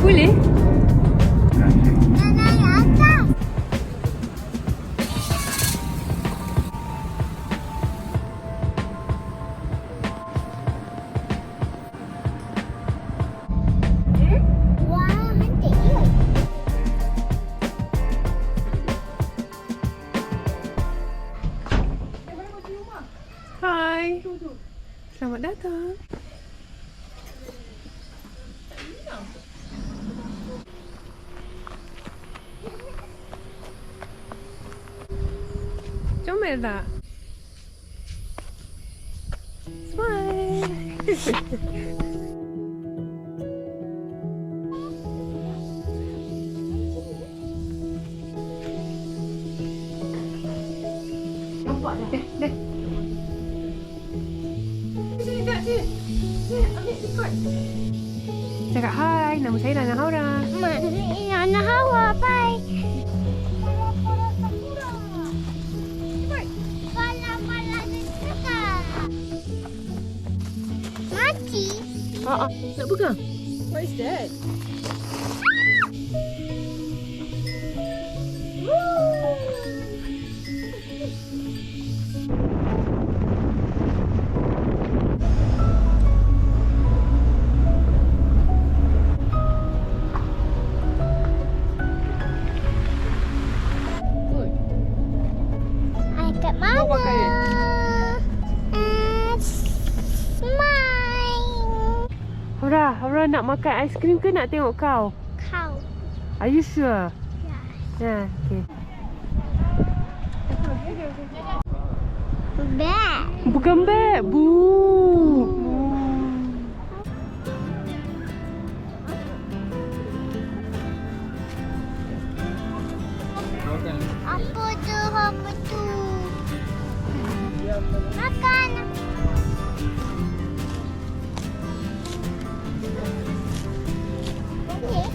boleh? Nak naik atas. Wah, cantik je. Hai. Selamat datang. Comel tak? Smile. Nampak dah. Dah. Sini tak sini. Sini ambil record. Cakap hai, nama saya Nana Haura. Nana Hawa, bye. Mati. Nak pegang? What is that? Kat mana? Mau pakai? Smile. Haura nak makan aiskrim ke nak tengok kau? Kau. Are you sure? Ya. Okay. Bag. Bukan beg, bu. Apa tu? Apa tu? Makan. Boleh?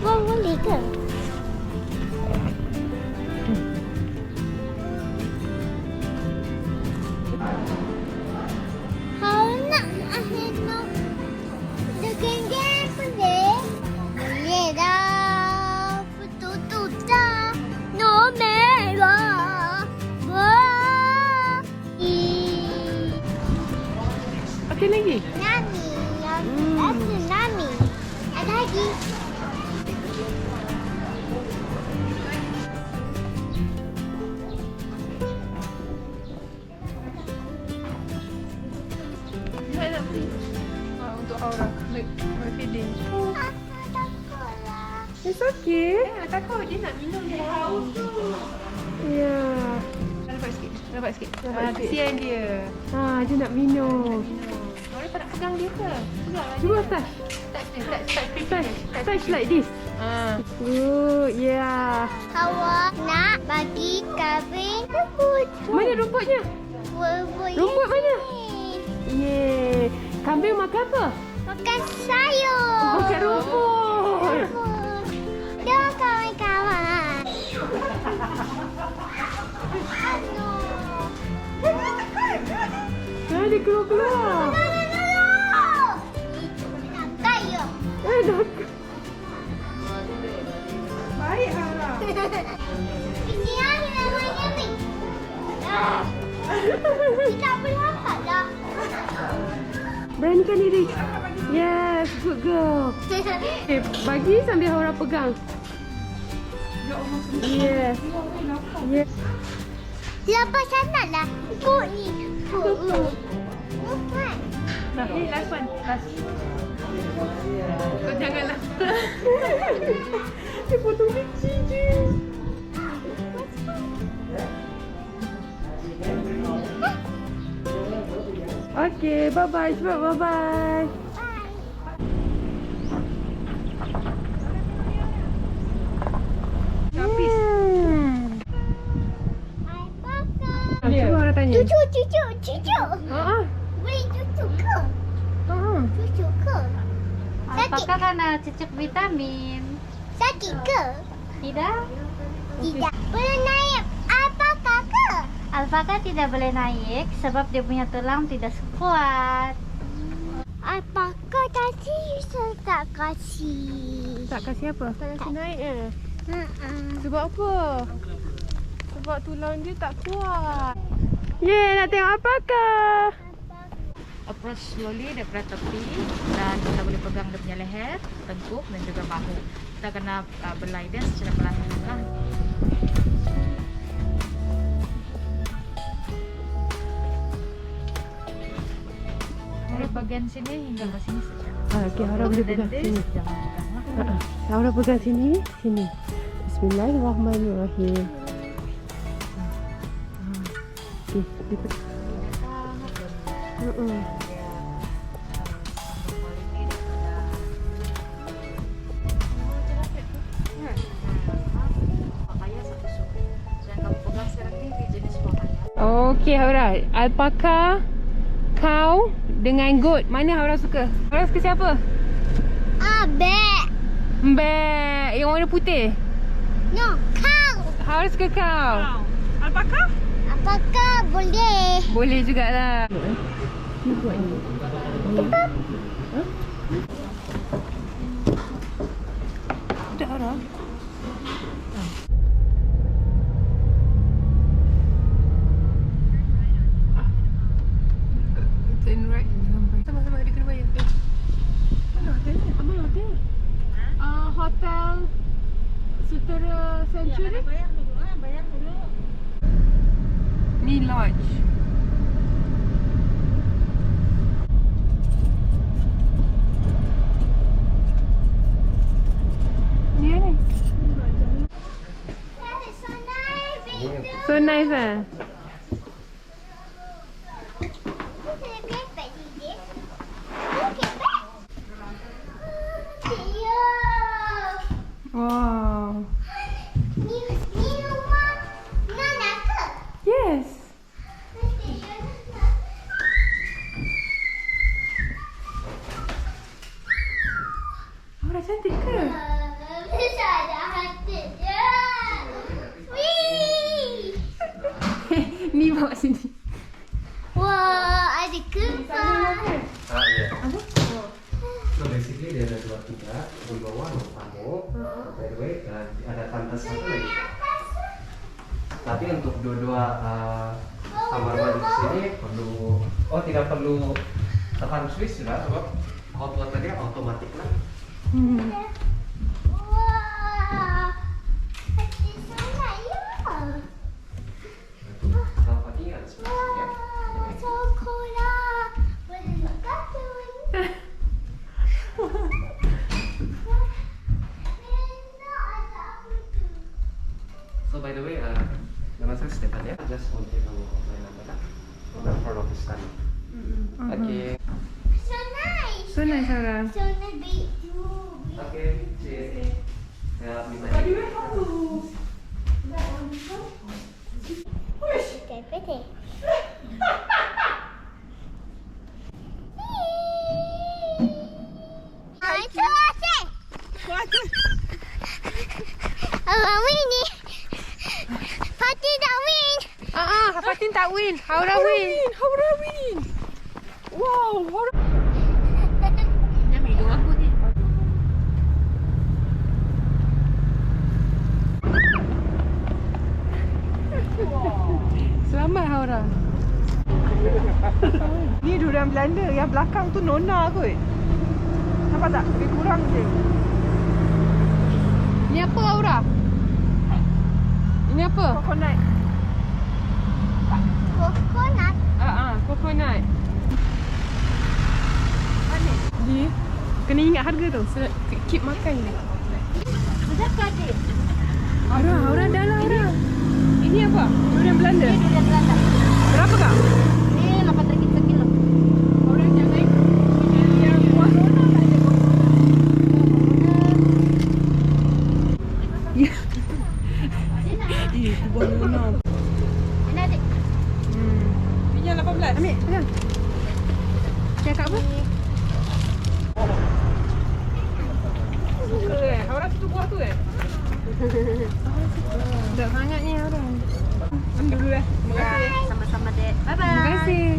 Boleh ke? Kau nak nak degeng-degeng boleh? Boleh dah. Betul-betul dah. No merah. Wah. Okey lagi. Nami. Ada Nami. Ada lagi. Nak beli. Untuk Haura. Make feeding. Aku takut lah. It's okay. Takut dia nak minum dia haus tu. Ya. Nampak sikit. Nampak sikit. Kesian dia. Dia nak minum. Orang tak nak pegang dia ke? Pegang lah Cuba dia. touch. Touch. Touch like this. Good. Yeah. Hawa nak bagi kambing rumput. Mana rumputnya? Rumput mana? Yeay. Kambing makan apa? Makan sayur. Makan rumput. Dia kawan-kawan. Dia keluar-keluar. Sayur. Dah. Baik Haura. Ini yang namanya ni. Tidak boleh makan dah. Beranikan diri. Yes, good girl. Bagi sambil Haura pegang. Yes. Yes. Lepas sana lah. Ikut ni. Bukan. Last one. Last. Kau janganlah. Dia potong kecil je. Okay, bye-bye. Cepat bye-bye. Habis. Cuba orang tanya. Cucu. Boleh cucu ke? Cucu ke? Sakit. Apakah karena cucuk vitamin? Sakit ke? Tidak. Tidak. Boleh naik alpaka ke? Alpaka tidak boleh naik sebab dia punya tulang tidak sekuat. Alpaka. Kakak tadi saya tak kasih. Tak kasih apa? Tak kasih naik ke? Sebab apa? Sebab tulang dia tak kuat. Nak tengok apakah? Approach slowly daripada tepi dan kita boleh pegang dia punya leher, tengkuk dan juga bahu. Kita kena belai dia secara perlahan-lahan. Dari bagian sini hingga ke sini saja. Okey, Haura boleh pegang sini. Jangan pegang. Haura pegang sini. Bismillahirrahmanirrahim. Okey, lipat. Okey, Haura. Alpaka, cow dengan goat. Mana Haura suka? Haura suka siapa? Abek. Mbak, yang warna putih. No, kau. Haura suka cow. Alpaka? Apakah boleh? Boleh jugalah. Ni buat ni. Dah Haura. Turn right. Sama-sama dia kena bayar. Mana hotel ni? Mana hotel? Hotel Sutera Century. Bayar dulu. Ni lodge. Ni ni. So nice ah. Wow. Ni rumah Nana ke? Yes. Haura cantik ke? Bisa ada hati dia. Wih. Ni bawa sini. Wah, ada kembang. Ya. So basically dia ada dua tingkat, di bawah ruang tamu, by the way, dan ada pantas satu lagi. Tapi untuk dua-dua kamar mandi di sini tidak perlu tekan switch sudah, sebab hot waternya otomatis lah. Wah, hati sana ya. Kalau patian sebenarnya. Wah, sekolah. Boleh buat kartun. So by the way, nama saya Stefan ya, just untuk kamu offline nama dan front office tadi. Oke. So nice. So nice Haura. So nice big too. Oke, cheers. Saya minta ini. Pete. Itu asyik. Win ni. Fatih dah win. Fatin tak win. Haura win. Haura win. Wow, Haura. Yang hidung aku ni. Selamat Haura. Ni durian Belanda, yang belakang tu Nona kot. Nampak tak? Lebih kurang je. Ni apa Haura? Ini apa? Coconut. Coconut. Coconut. Dia kena ingat harga tu. Keep makan ni. Berapa adik? Haura dah lah Haura. Ini apa? Durian Belanda. Ini durian Belanda. Berapa kak? Ni 8 ringgit sekilo. Haura jangan yang buah Nona tak ada. Ya. Buah Nona. Ini adik. Ni yang 18. Ambil, pegang. Cakap apa? Suka Haura suka buah tu Sedap sangat ni Haura. Ambil dulu Terima kasih. Sama-sama dek. Bye-bye. Terima kasih.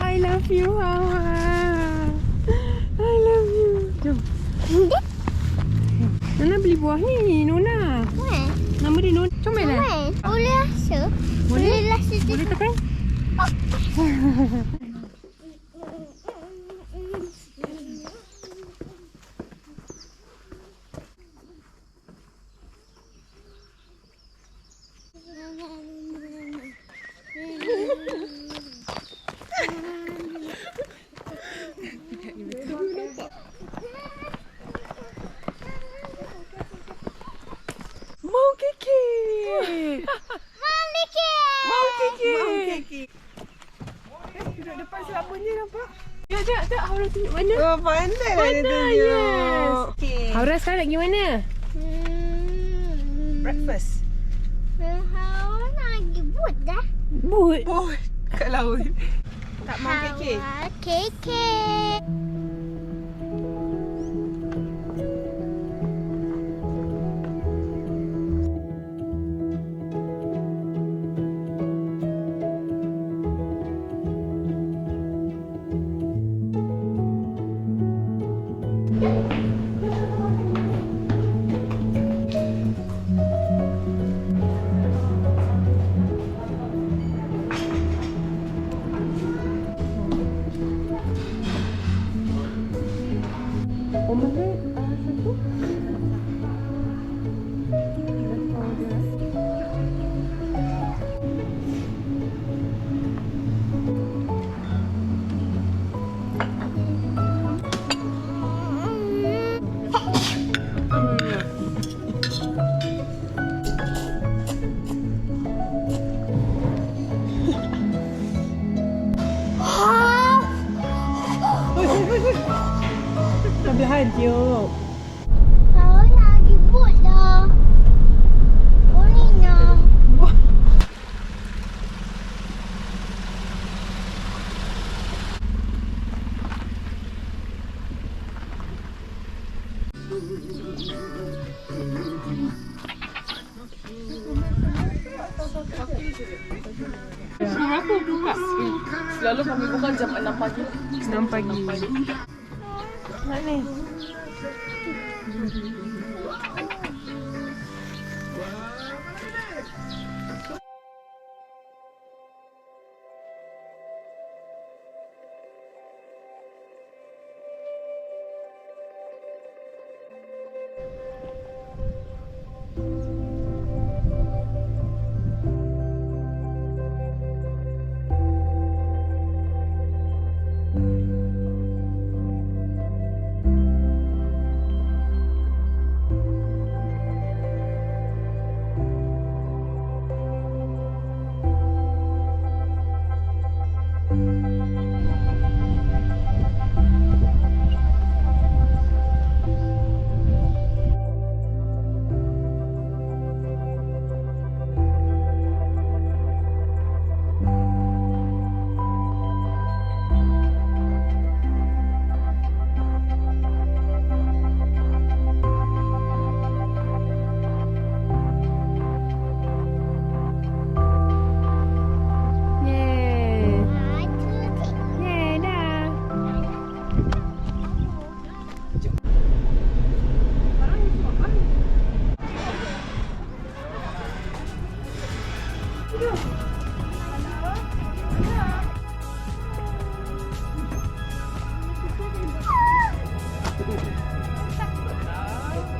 I love you, Hawa. I love you. Jom. Nona beli buah ni, Nona. Weh. Nama dia Nona. Comel lah. Weh. Boleh rasa? Boleh? rasa Boleh tekan? Mau kiki. Mau kiki. Duduk depan selapanya nampak. Tak. Haura tunjuk mana? Oh, pandai lah dia Mana? tunjuk. Yes. Okay. Haura sekarang nak pergi mana? Breakfast. Hawa nak pergi boat dah. Boot. Oh, kat laut. Tak mau kekek. Hawa keke. Perlahan tiup. Hawa nak pergi boat dah. Boleh nak. Berapa buka? Selalu kami buka jam 6 pagi. 6 pagi. Nak ni.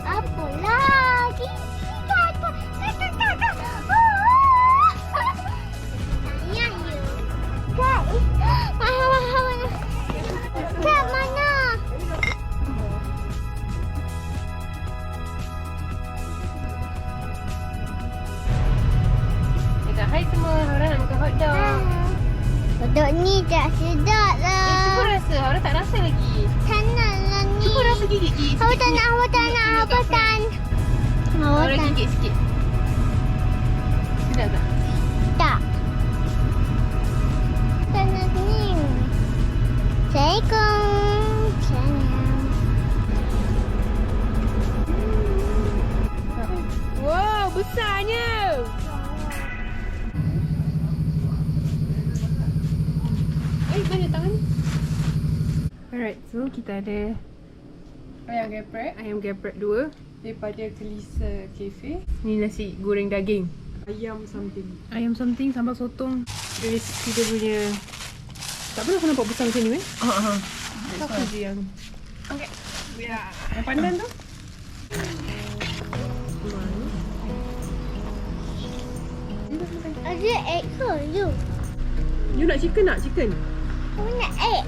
Apa lagi? Kakak. Sayang you. Kak. Hawa. Kak mana? Cakap hai semua. Haura nak makan hotdog. Hotdog ni tak sedap lah. Cuba rasa. Haura tak rasa lagi. Tak nak lah ni. Cuba rasa gigit. Hawa tak nak. Hawa tak. Haura gigit sikit. Sedap tak? Tak. Tak nak ni. Assalamualaikum. Wow, besarnya. Banyak tangan. Alright, so kita ada ayam geprek 2 daripada Kelisa Cafe. Ni nasi goreng daging. Ayam Something sambal sotong. Dari kita punya. Tak pernah aku nampak besar macam ni Apa je yang. Okay. Ya, yang pandan tu. Ada egg ke you? You nak chicken tak? Chicken? Aku nak egg.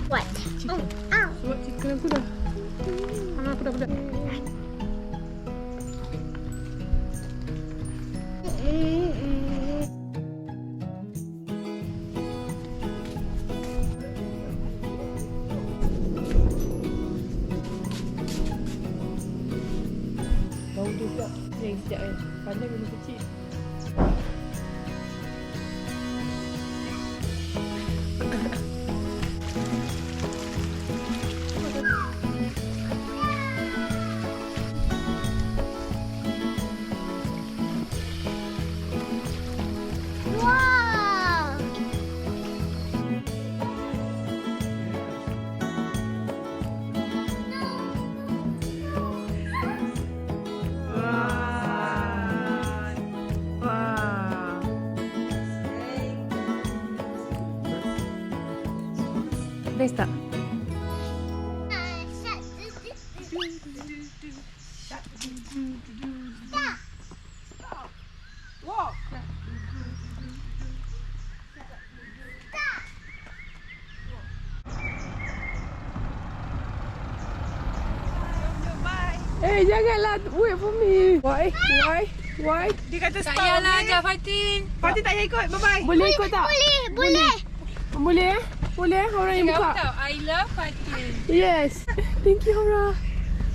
What? Chicken. Oh. Sebab chicken aku dah. Aku dah. Bau tu pula. Yang sekejap Pandai memang kecil. Wow. Best tak? Janganlah wait for me. Why? Dia kata stop. Tak payahlah ajak Fatin. Fatin tak payah ikut. Bye-bye. Boleh ikut tak? Boleh. Boleh Hora yang buka. Tahu, I love Fatin. Yes. Thank you Hora.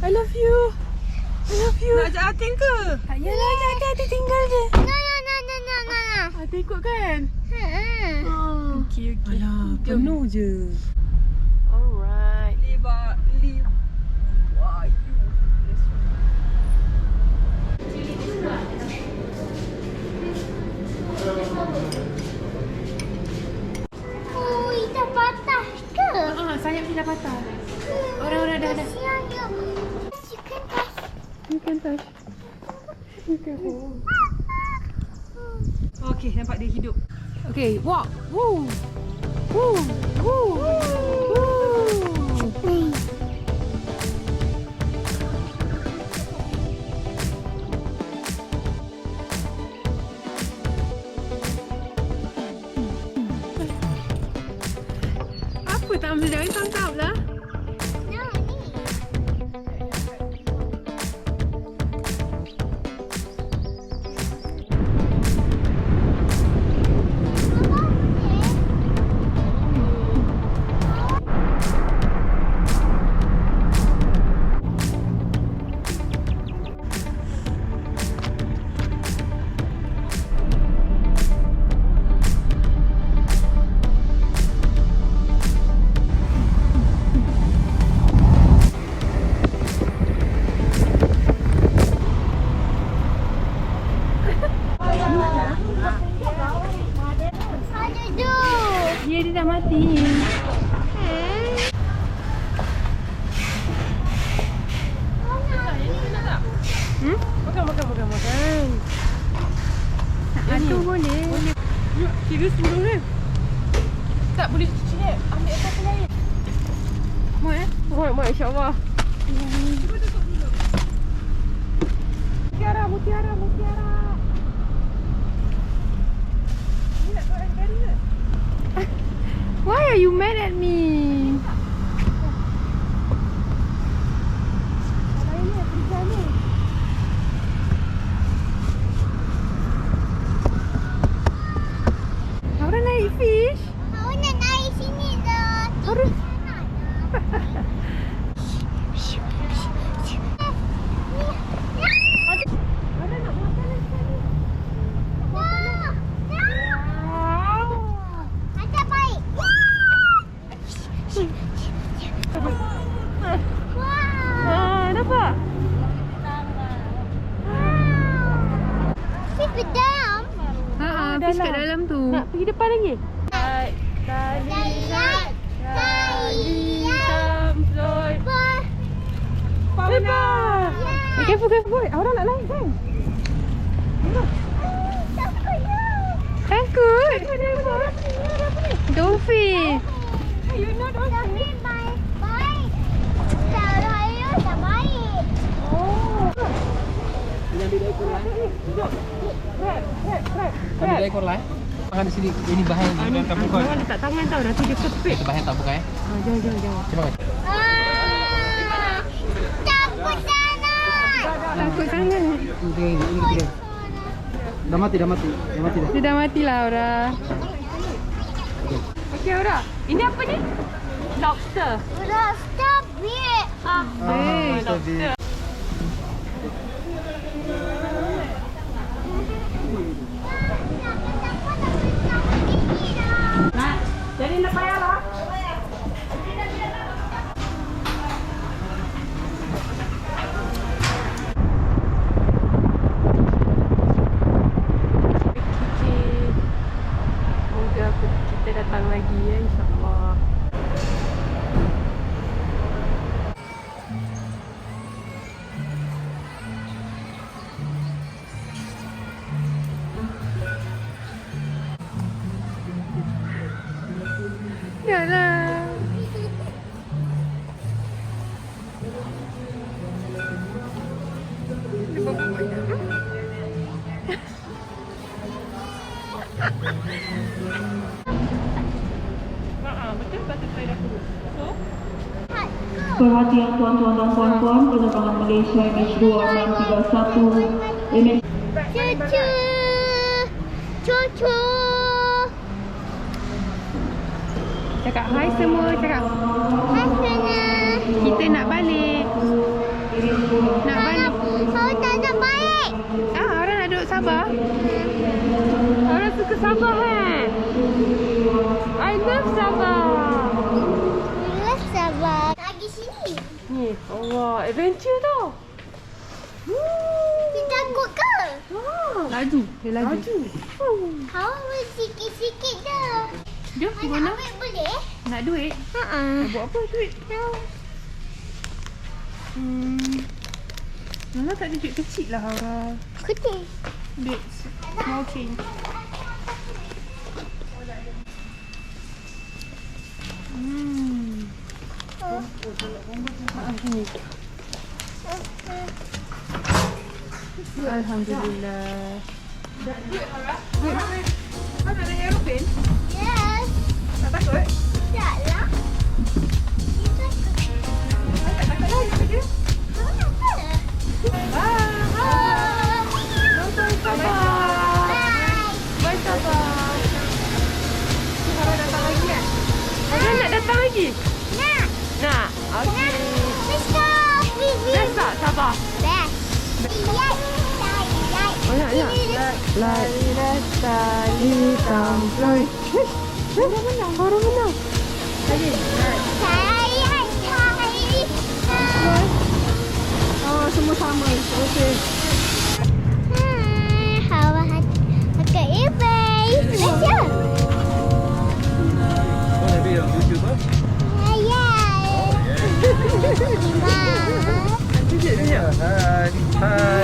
I love you. Nak ajak Atin ke? Tak payahlah Atin tinggal je. No. Atin ikut kan? Okay. Alah, penuh je. Alright. Leave. Wah, you. Oh, dah patah ke? Sayap dia dah patah. Orang dah. Kesian you. Chicken touch. You can touch. You can hold. Okay, nampak dia hidup. Okay, walk. Woo. Woo. Woo. Woo. Apa tak mesti jangan tangkap lah. No, ni. Dia dah mati. Makan. Hantu boleh. Kira sebelum ni. Tak boleh cuci ni. Ambil atas lain. Mau insyaAllah. Cuba tutup dulu. Mutiara. Ni nak keluar dari ke? Why are you mad at me? Orang naik fish. Aku nak naik sini dah. Orang. Ada baik. Nampak? Fish dalam. Fish kat dalam tu. Nak pergi depan lagi? Lihat. Careful, boy. Aura nak naik kan? Takut. Dolphin. You know dolphin baik. Kalau you tak baik. Ambil ekor lah. Makan di sini. Ini bahan yang tak buka. Jangan letak tangan tau. Nanti dia kepit. Itu bahan tak buka ya. Jangan. Terima kasih. Takut sangat. Takut sangat. Ini ketiga. Dah mati dah. Dia dah mati lah, Aura. Okey, Aura. Ini apa ni? Lobster. Udah stop it. Lobster. Jadi nak payah lah. Moga kita datang lagi ya, insyaAllah. Yalah. Perhatian tuan-tuan dan puan-puan, penerbangan Malaysia MH231 image Cucu. Cakap hai semua, cakap. Hai sana. Kita nak balik. Nak balik. Kau tak nak baik. Orang nak duduk Sabah. Orang suka Sabah kan? I love Sabah. Let's sabar. Lagi sini. Ni, Allah, adventure tau. Kita takut ke? Laju, dia laju. Kau sikit-sikit dah. Jom, Mana guna. ambil boleh? Nak duit? Nak buat apa duit? Nala tak ada duit kecil lah, Aura. Kecil. Duit small change. Sini. Alhamdulillah. Kau nak naik aeroplane? Yes. Tak takut? Tak lah. Kita Tak takut lah, ikut je. kau nak apa? Nonton Sabah. Bye Sabah. Sarah datang lagi kan? Sarah nak datang lagi? Nak. Nak? Okey. Let's go. Best tak Sabah? Best. Yay. Oh ya, ya. Lari tali sampai. Orang menang. Lagi. Semua sama. Okey. Hawa pakai eBay. Let's go. Oh, ada video YouTube ah? Yay. Tunjuk. Hai.